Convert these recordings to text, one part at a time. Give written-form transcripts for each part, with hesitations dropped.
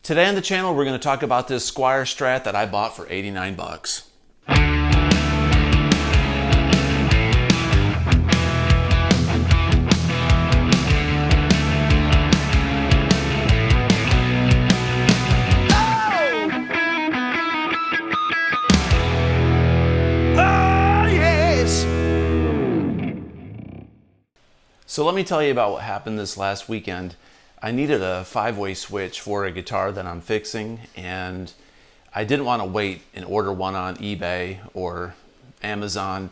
Today on the channel, we're going to talk about this Squier Strat that I bought for 89 bucks. So let me tell you about what happened this last weekend. I needed a 5-way switch for a guitar that I'm fixing, and I didn't want to wait and order one on eBay or Amazon.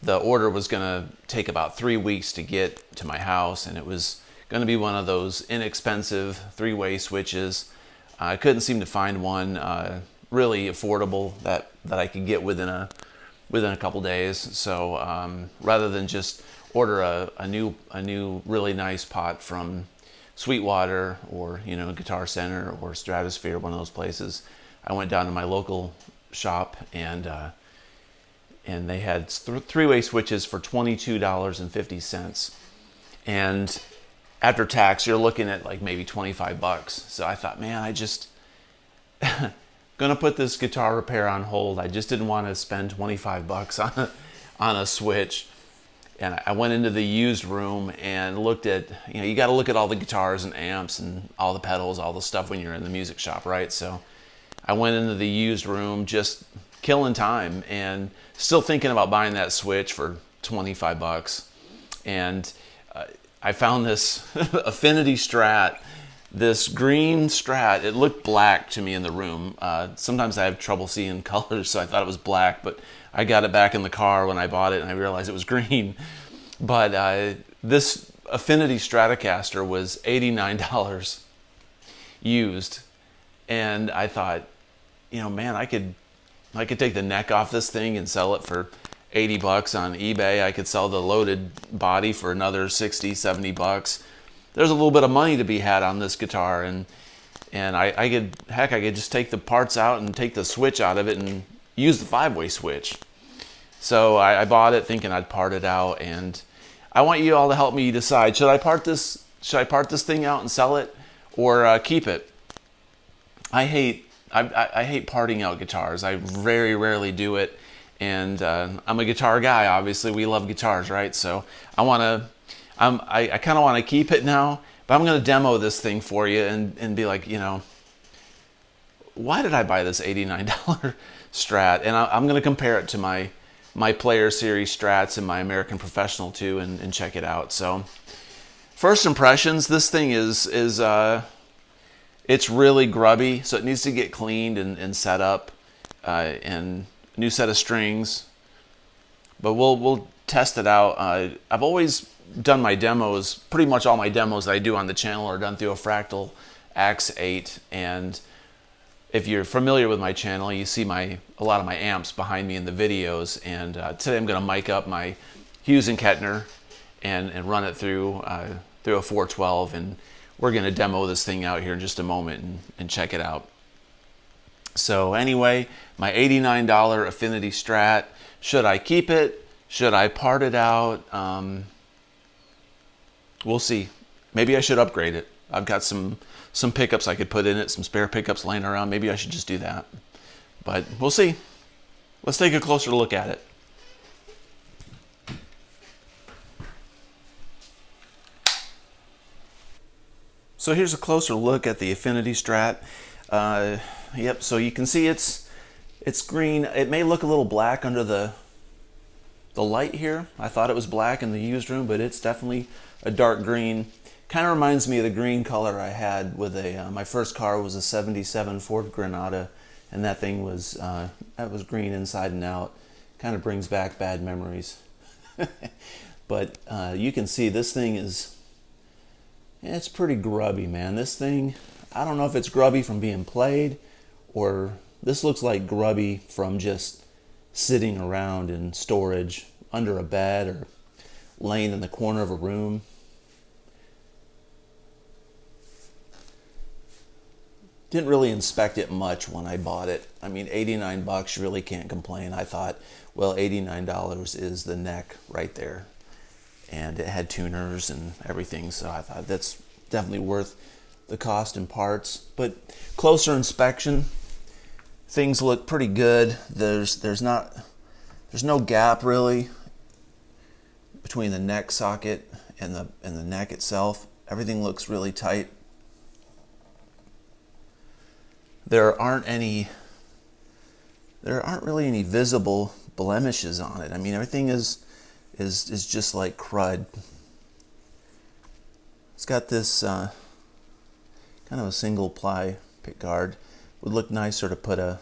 The order was going to take about 3 weeks to get to my house, and it was going to be one of those inexpensive 3-way switches. I couldn't seem to find one really affordable that I could get within a couple days. So rather than just order a new really nice pot from Sweetwater or Guitar Center or Stratosphere, one of those places, I went down to my local shop and they had 3-way switches for $22.50, and after tax you're looking at like maybe 25 bucks. So I thought, man, I just gonna put this guitar repair on hold. I just didn't want to spend 25 bucks on a switch. And I went into the used room and looked at, you got to look at all the guitars and amps and all the pedals, all the stuff when you're in the music shop, right? So I went into the used room just killing time and still thinking about buying that switch for 25 bucks. And I found this Affinity Strat, this green Strat. It looked black to me in the room. Sometimes I have trouble seeing colors, so I thought it was black, but I got it back in the car when I bought it and I realized it was green. But this Affinity Stratocaster was $89 used, and I thought, man, I could take the neck off this thing and sell it for 80 bucks on eBay. I could sell the loaded body for another 60, 70 bucks. There's a little bit of money to be had on this guitar, and I could just take the parts out and take the switch out of it and use the 5-way switch. So I bought it thinking I'd part it out, and I want you all to help me decide, should I part this thing out and sell it, or keep it? I hate parting out guitars. I very rarely do it, and I'm a guitar guy. Obviously, we love guitars, right? So I kind of want to keep it now, but I'm going to demo this thing for you and be like, why did I buy this $89 Strat? And I'm going to compare it to my Player Series Strats and my American Professional too, and check it out. So first impressions, this thing is it's really grubby, so it needs to get cleaned and set up, and new set of strings. But we'll test it out. I've always done my demos, pretty much all my demos that I do on the channel are done through a Fractal Axe-8, and if you're familiar with my channel, you see a lot of my amps behind me in the videos. And today I'm going to mic up my Hughes and Kettner and run it through a 412, and we're going to demo this thing out here in just a moment and check it out. So anyway, my $89 Affinity Strat. Should I keep it? Should I part it out? We'll see. Maybe I should upgrade it. I've got some pickups I could put in it, some spare pickups laying around. Maybe I should just do that. But we'll see. Let's take a closer look at it. So here's a closer look at the Affinity Strat. Yep, so you can see it's green. It may look a little black under the light here. I thought it was black in the used room, but it's definitely a dark green. Kind of reminds me of the green color I had with my first car was a '77 Ford Granada, and that thing was green inside and out. Kind of brings back bad memories. But you can see this thing it's pretty grubby, man. This thing, I don't know if it's grubby from being played, or this looks like grubby from just sitting around in storage under a bed or laying in the corner of a room. Didn't really inspect it much when I bought it. I mean, 89 bucks, you really can't complain. I thought, well, $89 is the neck right there. And it had tuners and everything, so I thought that's definitely worth the cost in parts, but closer inspection, things look pretty good. There's no gap really between the neck socket and the neck itself. Everything looks really tight. There aren't really any visible blemishes on it. I mean, everything is just like crud. It's got this kind of a single ply pick guard. Would look nicer to put a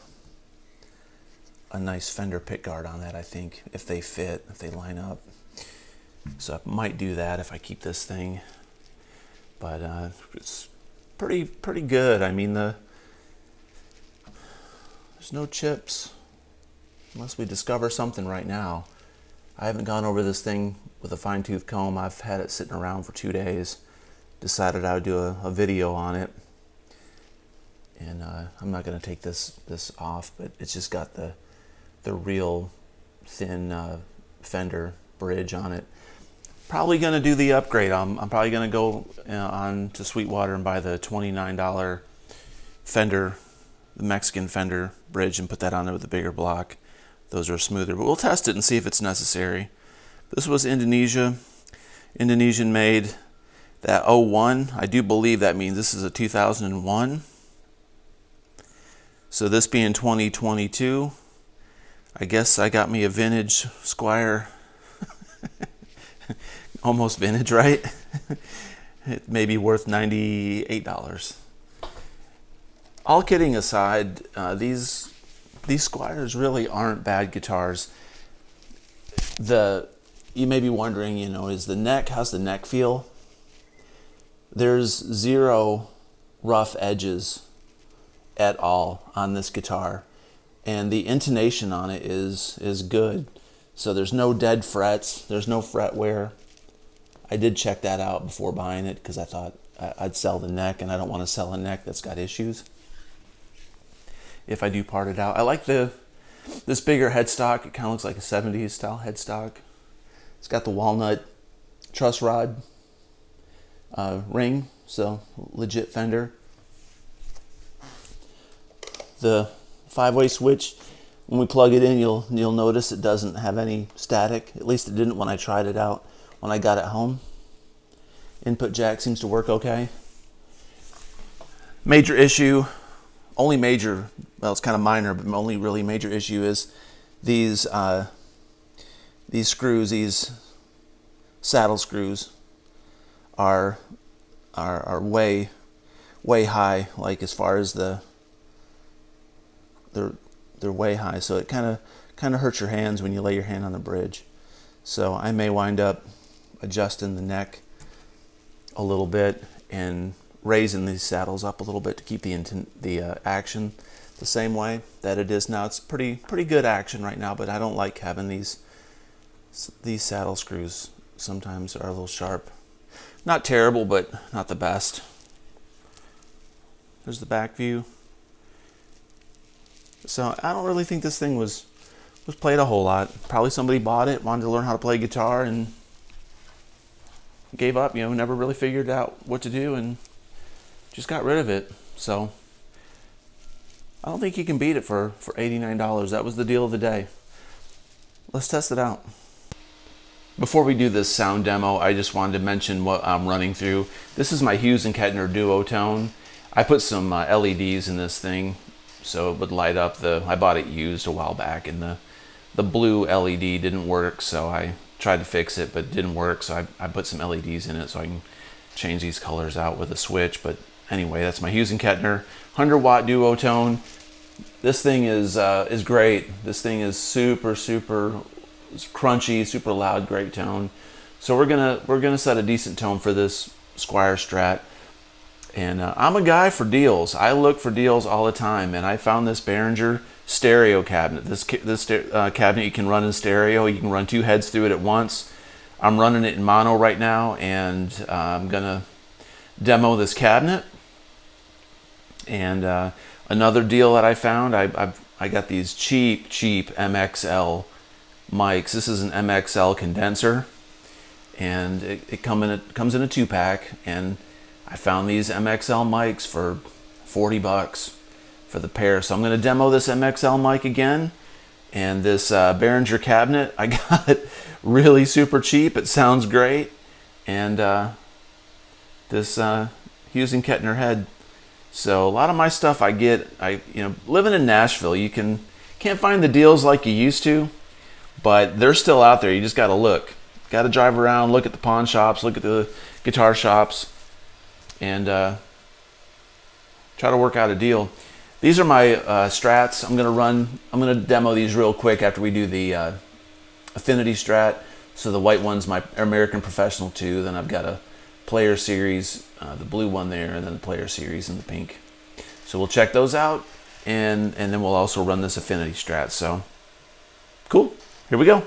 nice Fender pick guard on that, I think, if they fit, if they line up. So I might do that if I keep this thing. But it's pretty good. I mean, there's no chips unless we discover something right now. I haven't gone over this thing with a fine-tooth comb. I've had it sitting around for 2 days. Decided I would do a video on it. And I'm not going to take this off, but it's just got the real thin Fender bridge on it. Probably going to do the upgrade. I'm probably going to go on to Sweetwater and buy the $29 Fender, the Mexican Fender bridge, and put that on there with a bigger block. Those are smoother, but we'll test it and see if it's necessary. This was Indonesian made. That 01, I do believe that means this is a 2001. So this being 2022, I guess I got me a vintage Squier. Almost vintage, right? It may be worth $98. All kidding aside, these Squiers really aren't bad guitars. You may be wondering, how's the neck feel? There's zero rough edges at all on this guitar, and the intonation on it is good. So there's no dead frets, there's no fret wear. I did check that out before buying it because I thought I'd sell the neck, and I don't want to sell a neck that's got issues if I do part it out. I like this bigger headstock. It kind of looks like a 70s style headstock. It's got the walnut truss rod ring, so legit Fender. The 5-way switch, when we plug it in, you'll notice it doesn't have any static. At least it didn't when I tried it out when I got it home. Input jack seems to work okay. Major issue, well, it's kind of minor, but only really major issue is these screws, these saddle screws are way high, like as far as they're way high, so it kind of hurts your hands when you lay your hand on the bridge. So I may wind up adjusting the neck a little bit and raising these saddles up a little bit to keep the action the same way that it is now. It's pretty good action right now, but I don't like having these saddle screws. Sometimes are a little sharp. Not terrible, but not the best. There's the back view. So I don't really think this thing was played a whole lot. Probably somebody bought it, wanted to learn how to play guitar, and gave up. Never really figured out what to do, and just got rid of it. So I don't think you can beat it for $89. That was the deal of the day. Let's test it out. Before we do this sound demo, I just wanted to mention what I'm running through. This is my Hughes and Kettner duotone. I put some LEDs in this thing so it would light up. I bought it used a while back, and the blue LED didn't work, so I tried to fix it, but it didn't work, so I put some LEDs in it so I can change these colors out with a switch. But anyway, that's my Hughes and Kettner 100-watt duotone. This thing is great. This thing is super crunchy, super loud, great tone. So we're gonna set a decent tone for this Squier Strat. And I'm a guy for deals. I look for deals all the time, and I found this Behringer stereo cabinet. This cabinet you can run in stereo. You can run 2 heads through it at once. I'm running it in mono right now, and I'm gonna demo this cabinet. And another deal that I found, I got these cheap MXL mics. This is an MXL condenser, and it comes in a 2-pack, and I found these MXL mics for 40 bucks for the pair. So I'm going to demo this MXL mic again. And this Behringer cabinet I got really super cheap. It sounds great. And this Hughes and Kettner head. So a lot of my stuff I get, living in Nashville, you can't find the deals like you used to, but they're still out there. You just got to look. Got to drive around, look at the pawn shops, look at the guitar shops, and try to work out a deal. These are my Strats. I'm gonna demo these real quick after we do the Affinity Strat. So the white one's my American Professional 2. Then I've got a Player Series, the blue one there, and then the Player Series in the pink. So we'll check those out, and then we'll also run this Affinity Strat. So cool. Here we go.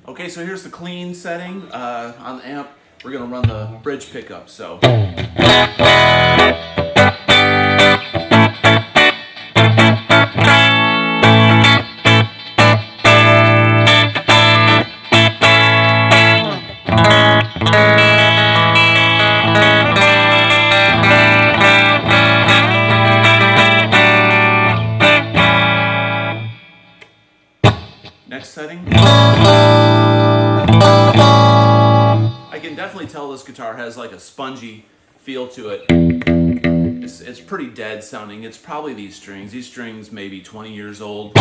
Okay, so here's the clean setting on the amp. We're gonna run the bridge pickup. So. Next setting. I can definitely tell this guitar has like a spongy feel to it. It's pretty dead sounding. It's probably these strings. These strings may be 20 years old.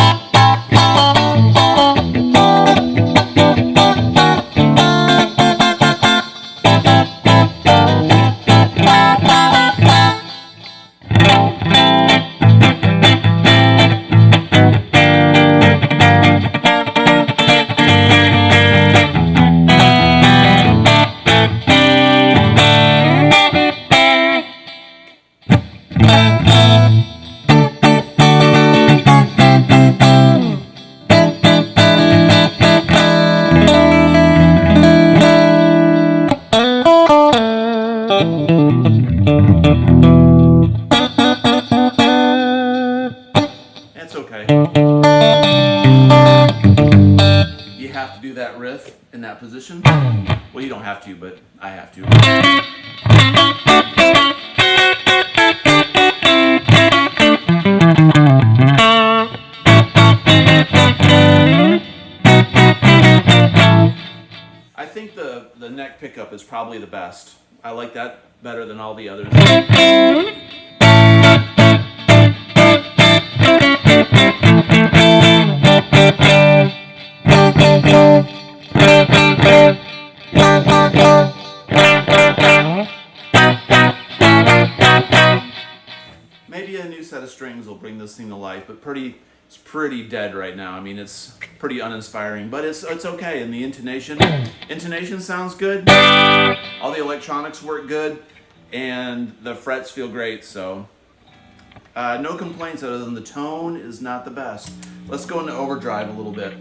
That's okay. You have to do that riff in that position. Well, you don't have to, but I have to. I think the neck pickup is probably the best. I like that better than all the others. Maybe a new set of strings will bring this thing to life, but it's pretty dead right now. I mean, it's pretty uninspiring, but it's okay. And the intonation sounds good. All the electronics work good, and the frets feel great. So no complaints other than the tone is not the best. Let's go into overdrive a little bit.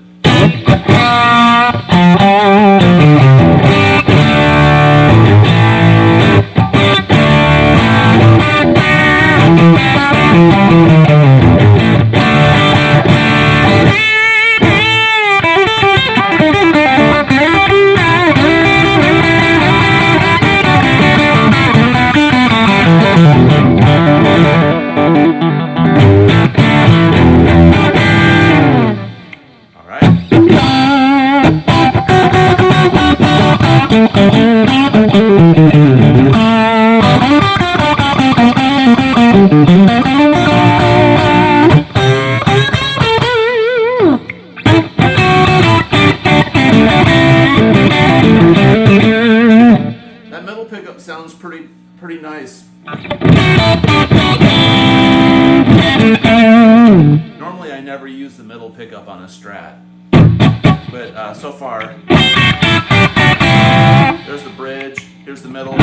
That middle pickup sounds pretty nice. Normally I never use the middle pickup on a Strat, but so far, there's the bridge, here's the middle.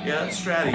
Yeah, that's Stratty.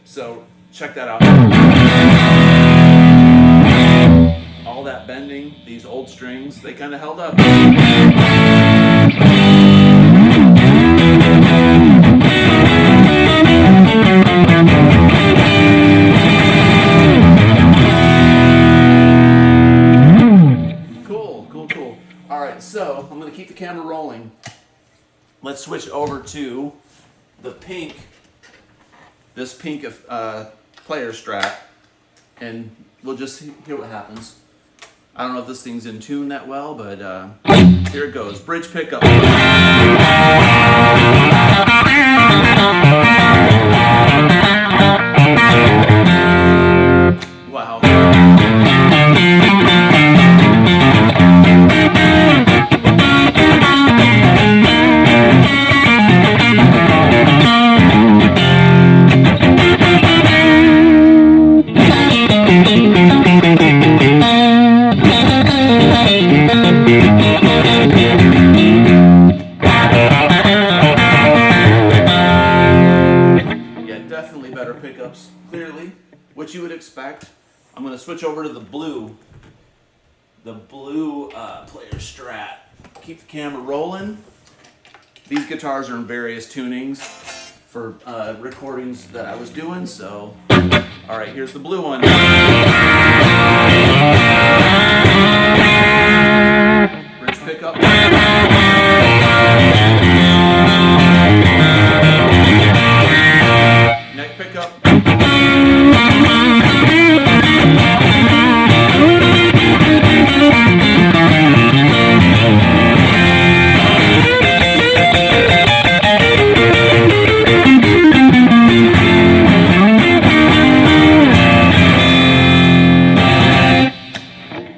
So check that out. All that bending, these old strings, they kind of held up. Cool. All right, so I'm going to keep the camera rolling. Let's switch over to the pink. This pink Player Strat, and we'll just hear what happens. I don't know if this thing's in tune that well, but here it goes. Bridge pickup. Wow. Better pickups, clearly, which you would expect. I'm going to switch over to the blue Player Strat. Keep the camera rolling. These guitars are in various tunings for recordings that I was doing, so all right, here's the blue one. Bridge pickup. Neck pickup.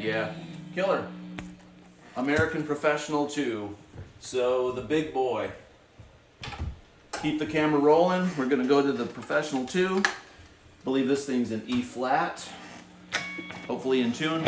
Yeah, killer. American Professional 2. So the big boy. Keep the camera rolling. We're going to go to the Professional 2. Believe this thing's in E flat. Hopefully in tune.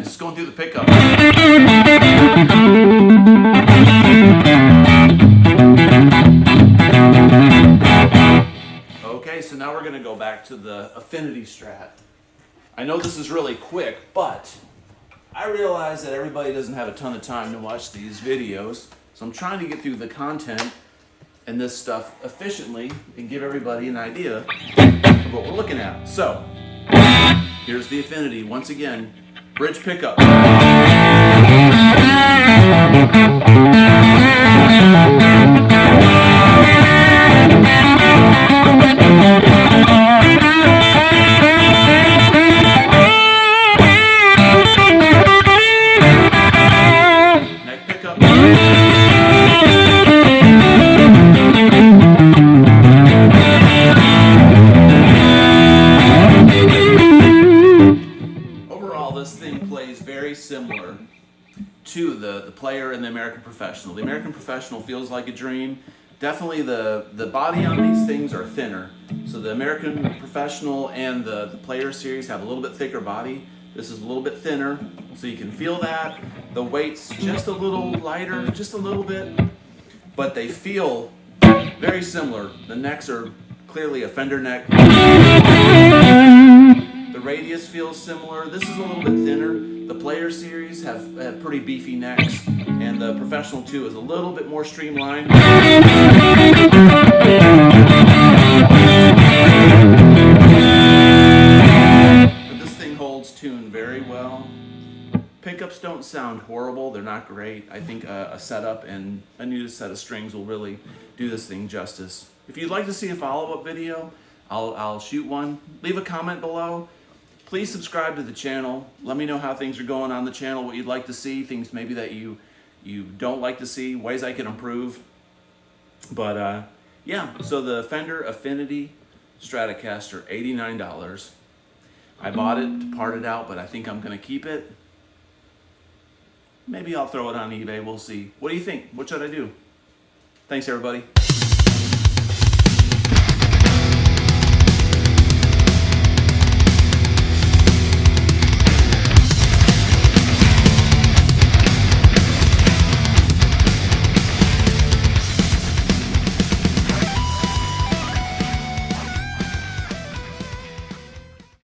Just going through the pickup. Okay, so now we're going to go back to the Affinity Strat. I know this is really quick, but I realize that everybody doesn't have a ton of time to watch these videos, so I'm trying to get through the content and this stuff efficiently and give everybody an idea of what we're looking at. So, here's the Affinity once again. Bridge pickup. Neck pickup. This thing plays very similar to the Player and the American Professional. The American Professional feels like a dream. Definitely the body on these things are thinner. So the American Professional and the Player Series have a little bit thicker body. This is a little bit thinner, so you can feel that. The weight's just a little lighter, just a little bit, but they feel very similar. The necks are clearly a Fender neck. The radius feels similar. This is a little bit thinner. The Player Series have pretty beefy necks, and the Professional 2 is a little bit more streamlined. But this thing holds tune very well. Pickups don't sound horrible. They're not great. I think a setup and a new set of strings will really do this thing justice. If you'd like to see a follow-up video, I'll shoot one. Leave a comment below. Please subscribe to the channel. Let me know how things are going on the channel, what you'd like to see, things maybe that you don't like to see, ways I can improve. But yeah, so the Fender Affinity Stratocaster, $89. I bought it to part it out, but I think I'm gonna keep it. Maybe I'll throw it on eBay, we'll see. What do you think? What should I do? Thanks, everybody.